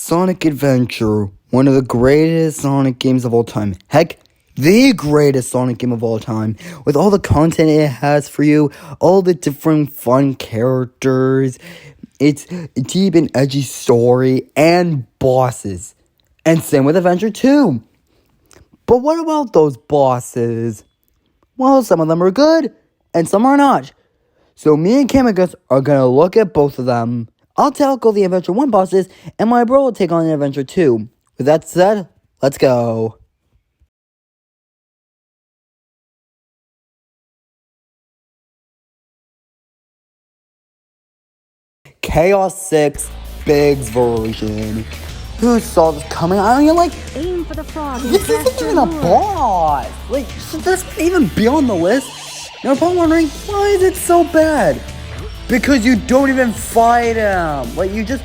Sonic Adventure, one of the greatest Sonic games of all time. Heck, the greatest Sonic game of all time. With all the content it has for you, all the different fun characters, its deep and edgy story, and bosses. And same with Adventure 2. But what about those bosses? Well, some of them are good, and some are not. So me and Kamekus are gonna look at both of them. I'll tackle the Adventure 1 bosses, and my bro will take on the Adventure 2. With that said, let's go. Chaos 6 Big's version. Who saw this coming? I mean, Aim for the frog. this isn't even a boss. Should this even be on the list? Now, if I'm wondering, why is it so bad? Because you don't even fight him. You just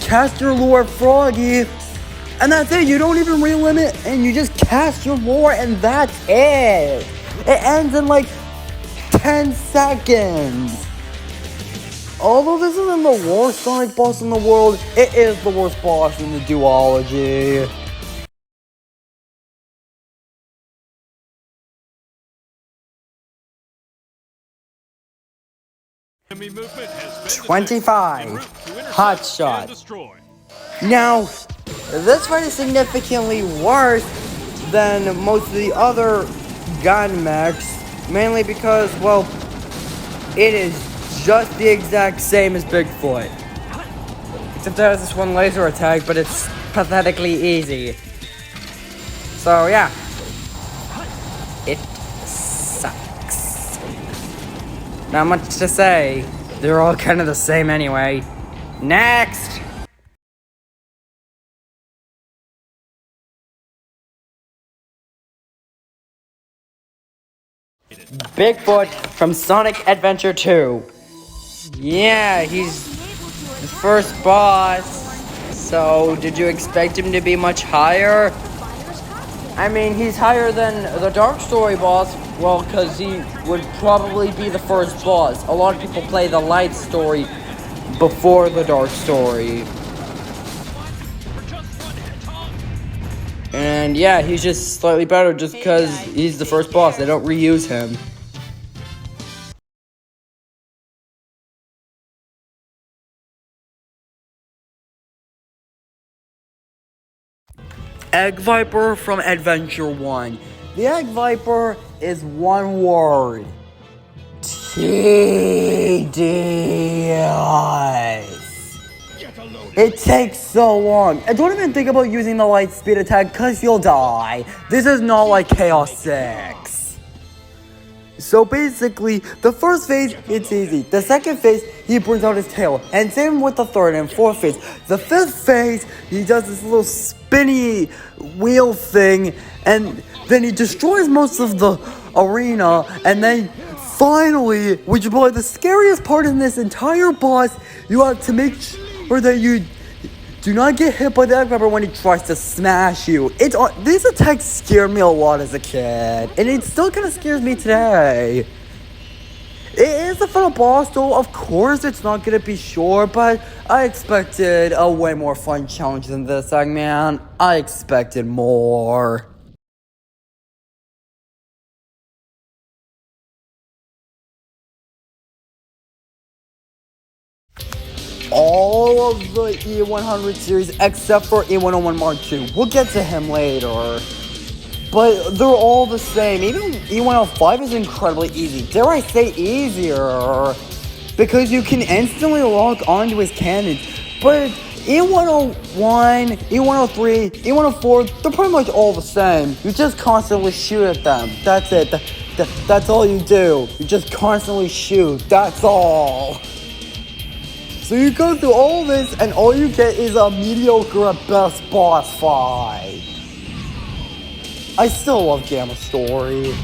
cast your lure Froggy, and that's it. You don't even relim it, and you just cast your lure, and that's it. It ends in 10 seconds. Although this isn't the worst Sonic boss in the world, it is the worst boss in the duology. Enemy movement has been 25. Hot shot. Destroy. Now, this fight is significantly worse than most of the other gun mechs, mainly because, well, it is just the exact same as Bigfoot. Except it has this one laser attack, but it's pathetically easy. So, yeah. It sucks. Not much to say. They're all kind of the same anyway. Next! Bigfoot from Sonic Adventure 2. Yeah, he's the first boss. So, did you expect him to be much higher? I mean, he's higher than the Dark Story boss. Well, because he would probably be the first boss. A lot of people play the Light Story before the Dark Story. And yeah, he's just slightly better just because he's the first boss. They don't reuse him. Egg Viper from Adventure 1. The Egg Viper is one word. Tedious. It takes so long. And don't even think about using the light speed attack because you'll die. This is not like Chaos 6. So basically, the first phase, it's easy. The second phase, he brings out his tail. And same with the third and fourth phase. The fifth phase, he does this little spinny wheel thing. And then he destroys most of the arena. And then finally, which is probably the scariest part in this entire boss, you have to make sure that you do not get hit by the Egg Viper when he tries to smash you. These attacks scared me a lot as a kid, and it still kind of scares me today. It is a final boss, though. Of course, it's not gonna be short, but I expected a way more fun challenge than this, man. I expected more. All of the E100 series except for E101 Mark II. We'll get to him later. But they're all the same. Even E105 is incredibly easy. Dare I say easier? Because you can instantly lock onto his cannons. But E101, E103, E104, they're pretty much all the same. You just constantly shoot at them. That's it. That's all you do. You just constantly shoot. That's all. So you go through all this, and all you get is a mediocre at best boss fight. I still love Gamma Story.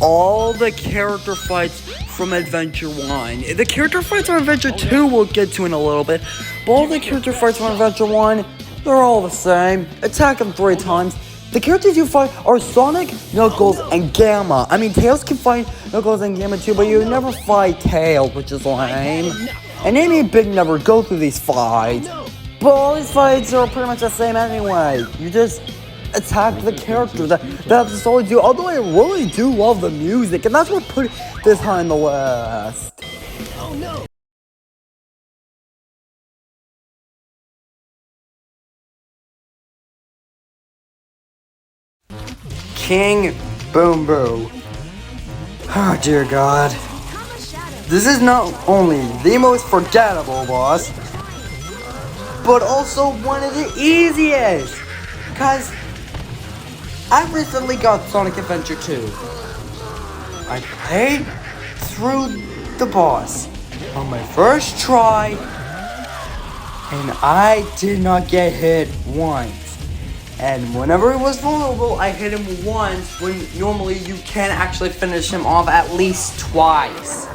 All the character fights from Adventure 1. The character fights from Adventure 2 we'll get to in a little bit. But all the character fights from Adventure 1, they're all the same. Attack them 3 times. The characters you fight are Sonic, Knuckles, and Gamma. I mean, Tails can fight Knuckles and Gamma too, but you never fight Tails, which is lame. And Amy and Big never go through these fights. But all these fights are pretty much the same anyway. You just attack the character. That's all you do. Although I really do love the music, and that's what put this high in the list. Oh no! King Boom Boo. Oh dear God. This is not only the most forgettable boss, but also one of the easiest. Cause I recently got Sonic Adventure 2. I played through the boss on my first try, and I did not get hit once. And whenever it was vulnerable, I hit him once, when normally you can actually finish him off at least twice.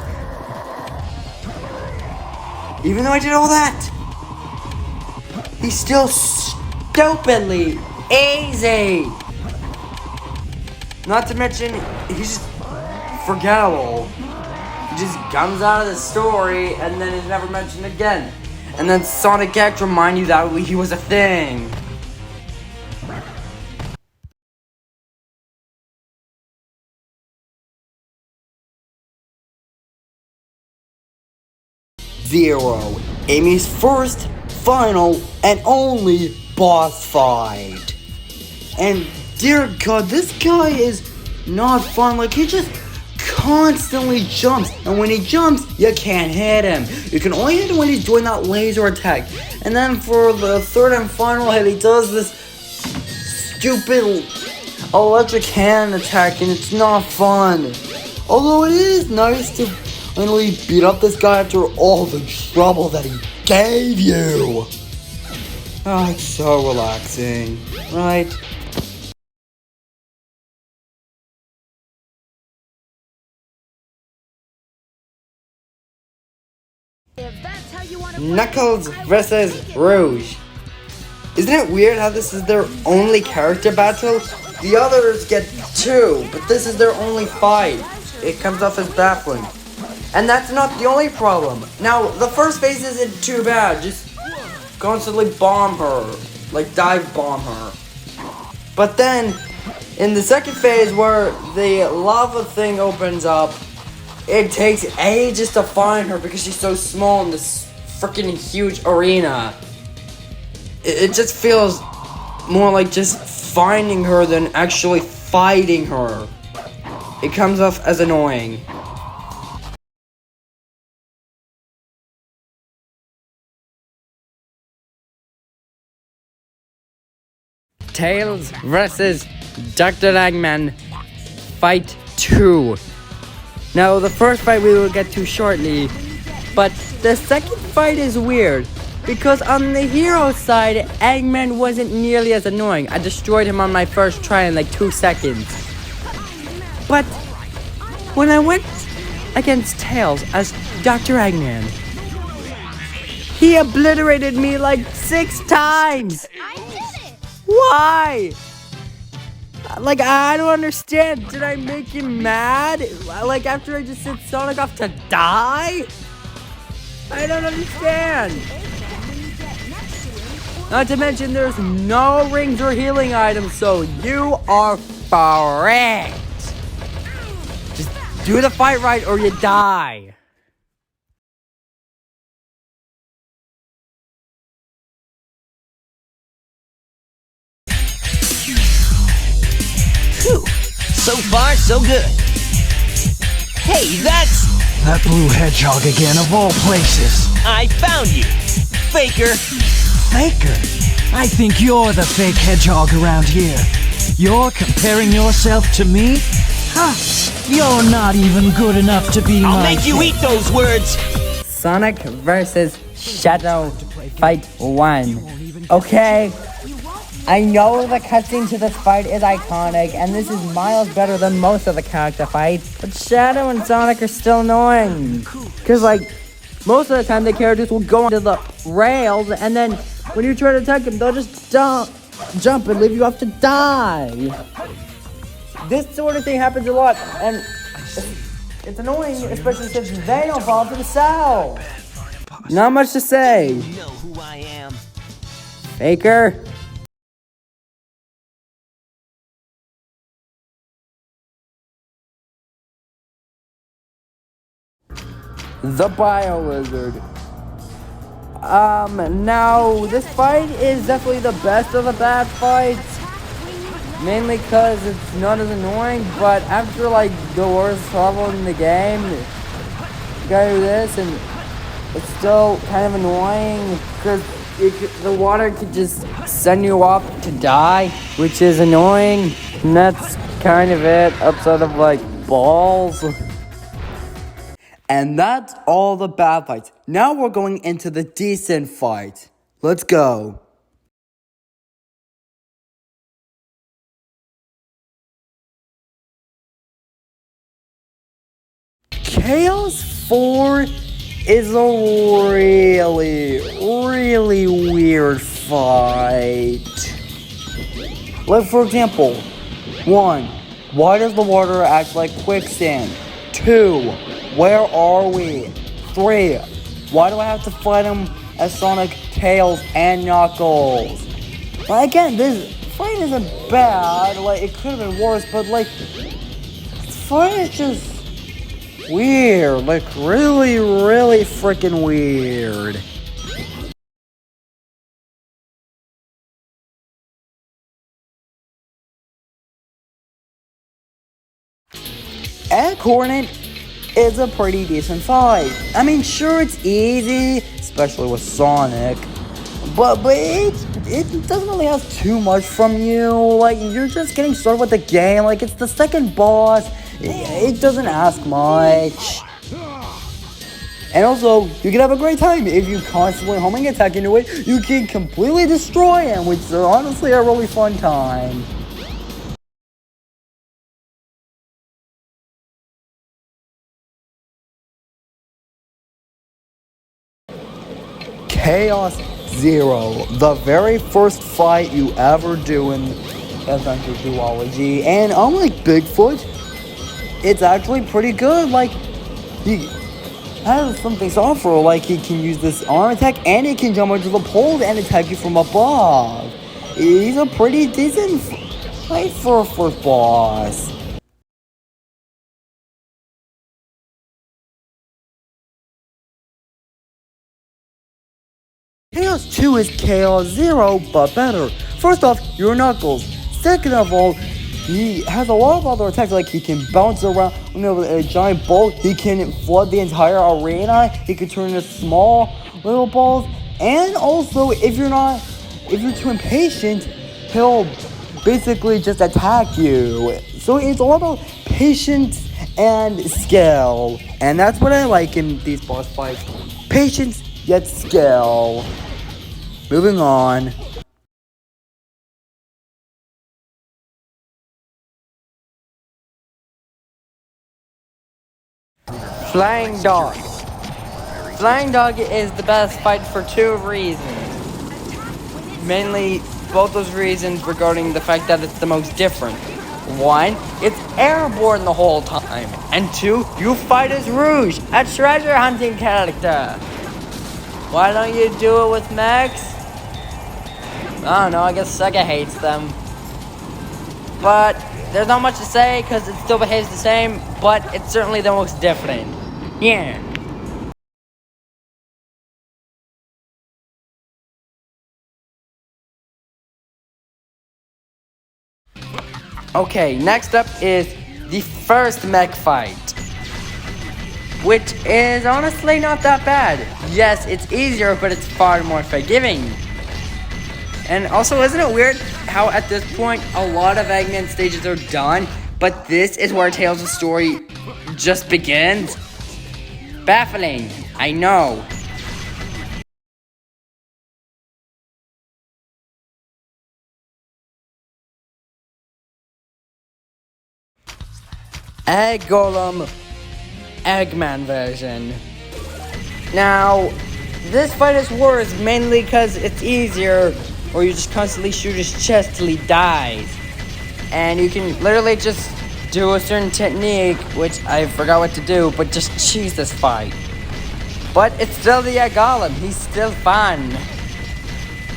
Even though I did all that, he's still stupidly easy. Not to mention, he's just forgettable. He just comes out of the story and then is never mentioned again. And then Sonic X remind you that he was a thing. Zero, Amy's first, final, and only boss fight. And dear God, this guy is not fun. Like, he just constantly jumps, and when he jumps, you can't hit him. You can only hit him when he's doing that laser attack. And then for the third and final hit, he does this stupid electric hand attack, and it's not fun. Although it is nice to finally beat up this guy after all the trouble that he gave you. Oh, it's so relaxing, right? Knuckles versus Rouge. Isn't it weird how this is their only character battle? The others get two, but this is their only fight. It comes off as baffling. And that's not the only problem. Now, the first phase isn't too bad. Just constantly bomb her. Like, dive bomb her. But then, in the second phase where the lava thing opens up, it takes ages to find her because she's so small in this freaking huge arena. It just feels more like just finding her than actually fighting her. It comes off as annoying. Tails versus Dr. Eggman, Fight 2. Now, the first fight we will get to shortly, but the second fight is weird, because on the hero side, Eggman wasn't nearly as annoying. I destroyed him on my first try in like 2 seconds. But when I went against Tails as Dr. Eggman, he obliterated me like 6 times! Why? Like, I don't understand. Did I make him mad? Like, after I just sent Sonic off to die? I don't understand. Not to mention, there's no rings or healing items, so you are correct. Just do the fight right or you die. Whew. So far, so good. Hey, that's... That blue hedgehog again, of all places. I found you, Faker. Faker? I think you're the fake hedgehog around here. You're comparing yourself to me? Huh? You're not even good enough to be my... I'll make you eat those words. Sonic versus Shadow Fight 1. Okay, I know the cutscene to this fight is iconic, and this is miles better than most of the character fights, but Shadow and Sonic are still annoying. Because, like, most of the time the characters will go onto the rails, and then when you try to attack them, they'll just jump and leave you off to die. This sort of thing happens a lot, and it's annoying, especially since they don't fall for themselves. Not much to say. You know who I am. Faker. The Bio Lizard. Now, this fight is definitely the best of the bad fights. Mainly because it's not as annoying, but after, like, the worst level in the game, you gotta do this, and it's still kind of annoying, because the water could just send you up to die, which is annoying, and that's kind of it, outside of, like, balls. And that's all the bad fights. Now we're going into the decent fight. Let's go. Chaos 4 is a really weird fight. Like, for example, 1. Why does the water act like quicksand? 2. Where are we? 3. Why do I have to fight him as Sonic, Tails, and Knuckles? Well, again, this fight isn't bad. Like, it could have been worse, but, like, this fight is just weird. Like, really freaking weird. Egg Hornet is a pretty decent fight. I mean, sure, it's easy, especially with Sonic, but it doesn't really ask too much from you. Like, you're just getting started with the game. Like, it's the second boss. It doesn't ask much. And also, you can have a great time if you constantly homing attack into it. You can completely destroy him, which is honestly a really fun time. Chaos Zero, the very first fight you ever do in Adventure Duology, and unlike Bigfoot, it's actually pretty good. Like, he has something to offer, like he can use this arm attack, and he can jump onto the poles and attack you from above. He's a pretty decent fight for a first boss. Chaos 2 is Chaos Zero, but better. First off, you're Knuckles. Second of all, he has a lot of other attacks, like he can bounce around with a giant ball, he can flood the entire arena, he can turn into small little balls, and also, if you're too impatient, he'll basically just attack you. So it's all about patience and skill, and that's what I like in these boss fights. Patience, yet skill. Moving on. Flying Dog. Flying Dog is the best fight for 2 reasons. Mainly, both those reasons regarding the fact that it's the most different. 1, it's airborne the whole time. And 2, you fight as Rouge, a treasure hunting character. Why don't you do it with Max? I don't know, I guess Sega hates them. But there's not much to say because it still behaves the same, but it's certainly the most different. Yeah. Okay, next up is the first mech fight, which is honestly not that bad. Yes, it's easier, but it's far more forgiving. And also, isn't it weird how at this point a lot of Eggman stages are done, but this is where Tails' story just begins? Baffling, I know. Egg Golem Eggman version. Now, this fight is worse mainly because it's easier, or you just constantly shoot his chest till he dies. And you can literally just do a certain technique, which I forgot what to do, but just cheese this fight. But it's still the Golem, he's still fun.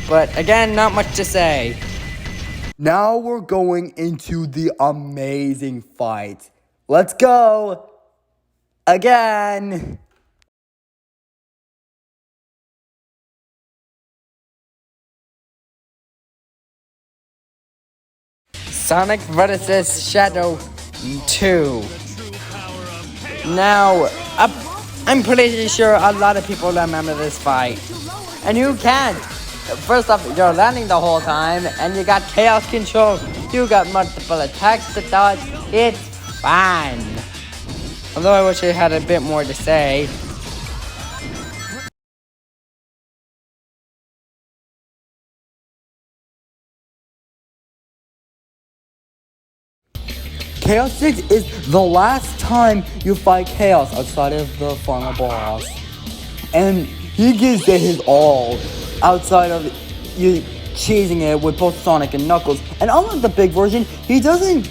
But again, not much to say. Now we're going into the amazing fight. Let's go! Again! Sonic vs. Shadow 2. Now, I'm pretty sure a lot of people remember this fight. And who can't? First off, you're landing the whole time, and you got chaos control. You got multiple attacks to dodge. It's fun. Although I wish I had a bit more to say. Chaos 6 is the last time you fight Chaos outside of the final boss. And he gives it his all outside of you cheesing it with both Sonic and Knuckles. And unlike the big version, he doesn't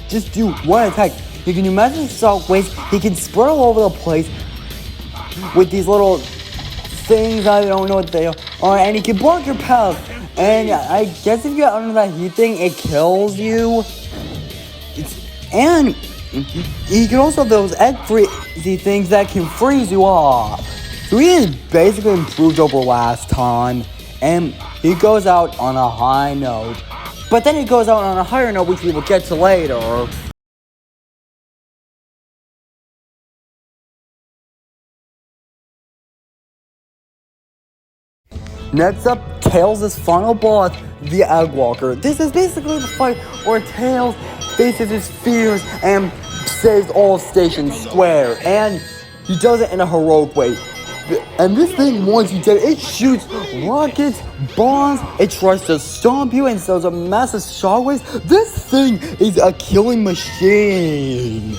just do one attack. He can do massive shockwaves, he can spread all over the place with these little things, I don't know what they are, and he can block your path. And I guess if you get under that heat thing, it kills you. And he can also have those egg freezy things that can freeze you off. So he is basically improved over last time. And he goes out on a high note. But then he goes out on a higher note, which we will get to later. Next up, Tails' final boss, the Egg Walker. This is basically the fight where Tails faces his fears and saves all of Station Square. And he does it in a heroic way. And this thing, once you dead, it shoots rockets, bombs, it tries to stomp you and sells a massive shockwaves. This thing is a killing machine.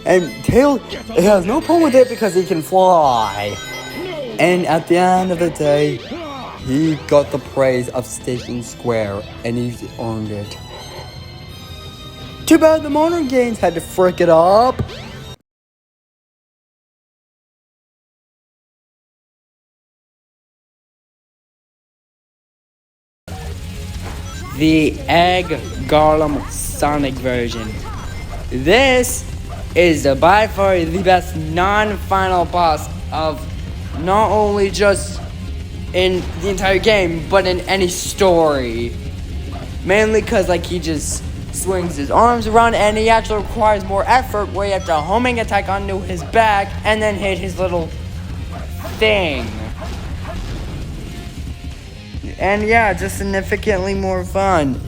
And Tails has no problem with it because he can fly. And at the end of the day, he got the praise of Station Square, and he's earned it. Too bad the modern games had to frick it up. The Egg Golem Sonic version. This is by far the best non-final boss of not only just in the entire game, but in any story. Mainly because he just swings his arms around and he actually requires more effort where you have to homing attack onto his back and then hit his little thing. And yeah, just significantly more fun.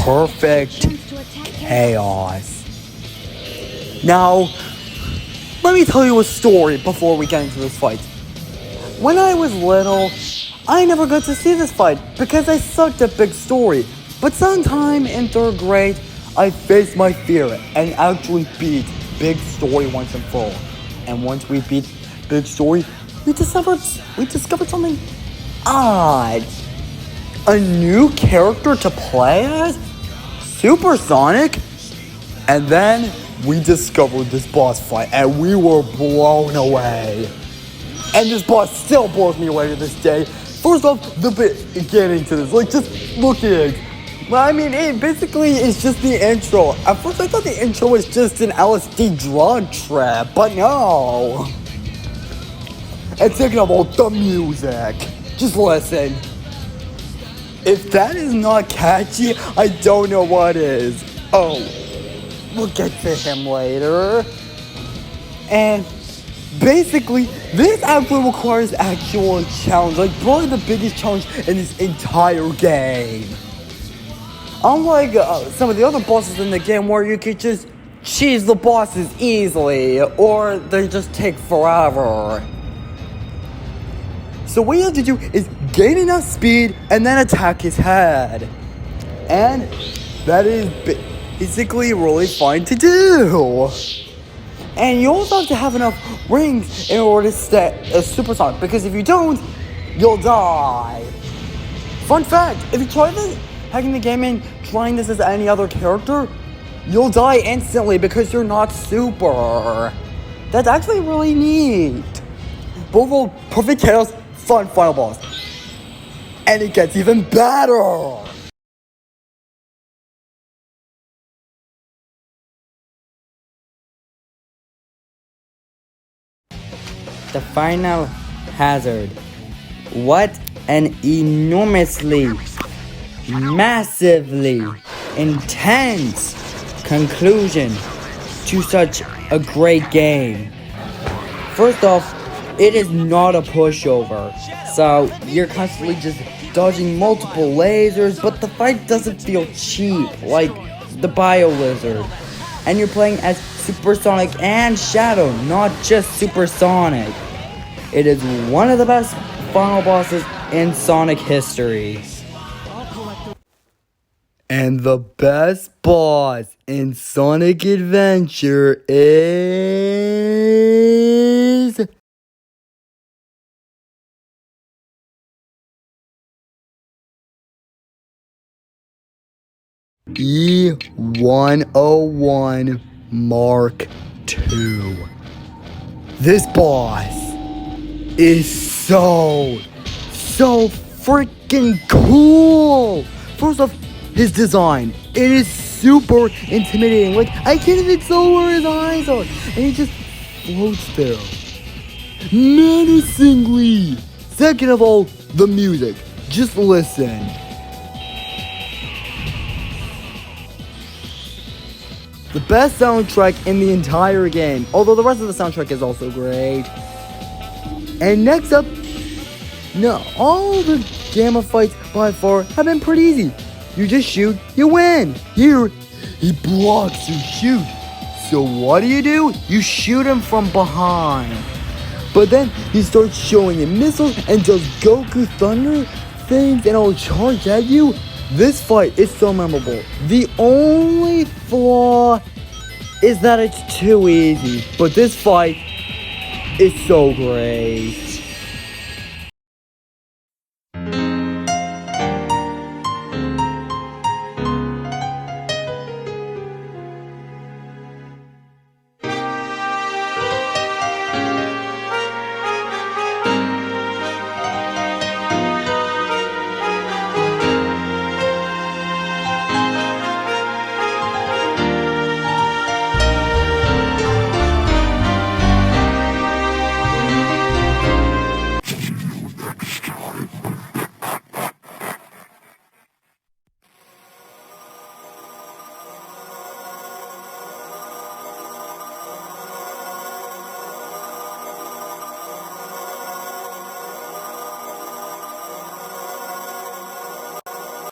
Perfect chaos. Now, let me tell you a story before we get into this fight. When I was little, I never got to see this fight because I sucked at Big Story. But sometime in 3rd grade, I faced my fear and actually beat Big Story once and for all. And once we beat Big Story, we discovered something odd. A new character to play as? Supersonic? And then we discovered this boss fight and we were blown away. And this boss still blows me away to this day. First off, getting to this, just look at it. It basically is just the intro. At first I thought the intro was just an LSD drug trip, but no. And thinking about the music, just listen. If that is not catchy, I don't know what is. Oh, we'll get to him later. And basically, this actually requires actual challenge, probably the biggest challenge in this entire game. Unlike some of the other bosses in the game where you could just cheese the bosses easily, or they just take forever. So what you have to do is gain enough speed and then attack his head. And that is basically really fun to do. And you also have to have enough rings in order to set a supersonic, because if you don't, you'll die. Fun fact, if you try this, hacking the game and trying this as any other character, you'll die instantly because you're not super. That's actually really neat. But overall, perfect chaos, fun final boss. And it gets even better. The final hazard. What an enormously, massively intense conclusion to such a great game. First off, it is not a pushover, so you're constantly just dodging multiple lasers, but the fight doesn't feel cheap like the Bio Lizard. And you're playing as Supersonic and Shadow, not just Supersonic. It is one of the best final bosses in Sonic history. And the best boss in Sonic Adventure is... E101 Mark II. This boss is so freaking cool. First off, his design. It is super intimidating. Like, I can't even tell where his eyes are. And he just floats there menacingly. Second of all, the music. Just listen. The best soundtrack in the entire game, although the rest of the soundtrack is also great. And next up, no, all the Gamma fights by far have been pretty easy. You just shoot, you win. Here, he blocks your shoot. So what do? You shoot him from behind. But then he starts showing you missiles and does Goku Thunder things and it'll charge at you. This fight is so memorable. The only flaw is that it's too easy. But this fight is so great.